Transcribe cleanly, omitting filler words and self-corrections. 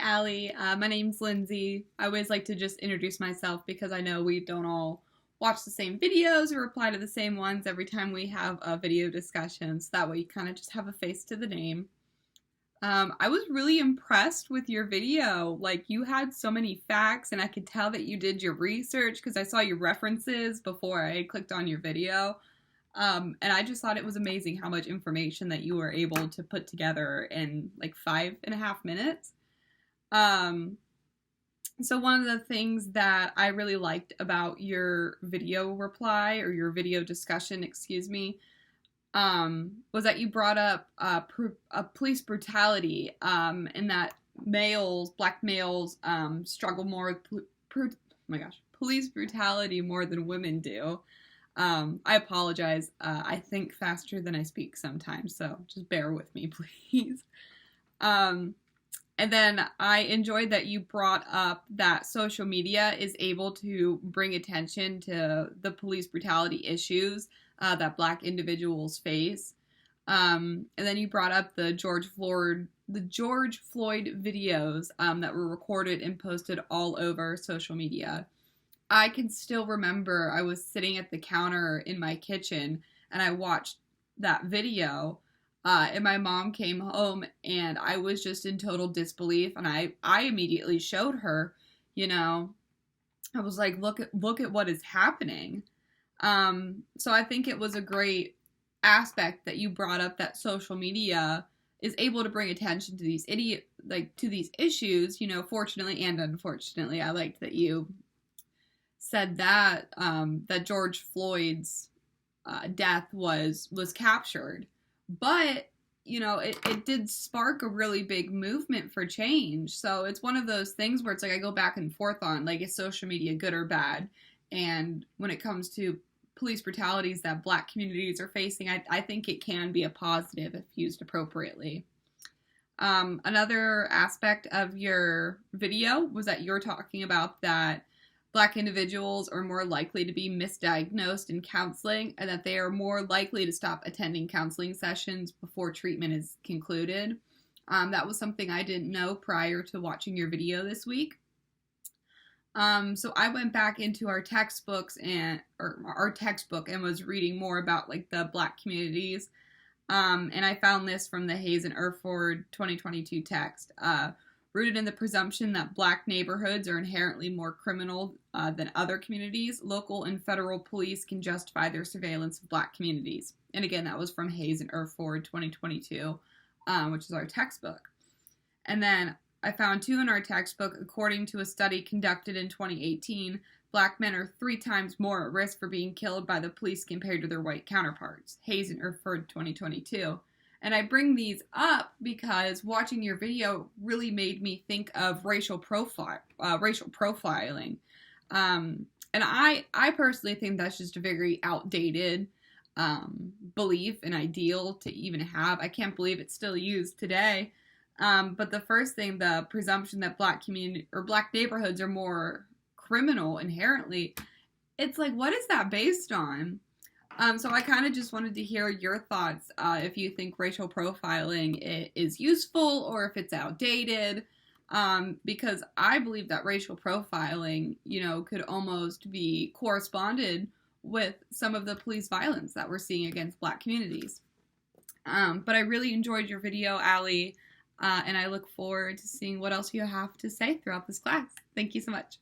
Allie. My name's Lindsay. I always like to just introduce myself because I know we don't all watch the same videos or reply to the same ones every time we have a video discussion. So that way you kind of just have a face to the name. I was really impressed with your video. Like, you had so many facts, and I could tell that you did your research because I saw your references before I clicked on your video. And I just thought it was amazing how much information that you were able to put together in like 5.5 minutes. So one of the things that I really liked about your video reply, or your video discussion, excuse me, was that you brought up police brutality, and that black males, struggle more with police brutality more than women do. I apologize. I think faster than I speak sometimes, so just bear with me, please. And then I enjoyed that you brought up that social media is able to bring attention to the police brutality issues that Black individuals face. And then you brought up the George Floyd videos that were recorded and posted all over social media. I can still remember I was sitting at the counter in my kitchen and I watched that video. And my mom came home and I was just in total disbelief, and I immediately showed her, I was like, look at what is happening. So I think it was a great aspect that you brought up, that social media is able to bring attention to these to these issues, fortunately and unfortunately. I liked that you said that that George Floyd's death was captured. But, it did spark a really big movement for change. So it's one of those things where it's like I go back and forth on, like, is social media good or bad? And when it comes to police brutalities that Black communities are facing, I think it can be a positive if used appropriately. Another aspect of your video was that you're talking about that Black individuals are more likely to be misdiagnosed in counseling, and that they are more likely to stop attending counseling sessions before treatment is concluded. That was something I didn't know prior to watching your video this week. So I went back into our textbook and was reading more about like the Black communities. And I found this from the Hayes and Erford 2022 text. Rooted in the presumption that Black neighborhoods are inherently more criminal than other communities, local and federal police can justify their surveillance of Black communities. And again, that was from Hayes and Erford 2022, which is our textbook. And then I found two in our textbook. According to a study conducted in 2018, Black men are 3 times more at risk for being killed by the police compared to their white counterparts. Hayes and Erford 2022. And I bring these up because watching your video really made me think of racial profiling. And I personally think that's just a very outdated belief and ideal to even have. I can't believe it's still used today. But the first thing, the presumption that Black neighborhoods are more criminal inherently, it's like, what is that based on? So I kind of just wanted to hear your thoughts, if you think racial profiling is useful or if it's outdated, because I believe that racial profiling, could almost be corresponded with some of the police violence that we're seeing against Black communities. But I really enjoyed your video, Allie, and I look forward to seeing what else you have to say throughout this class. Thank you so much.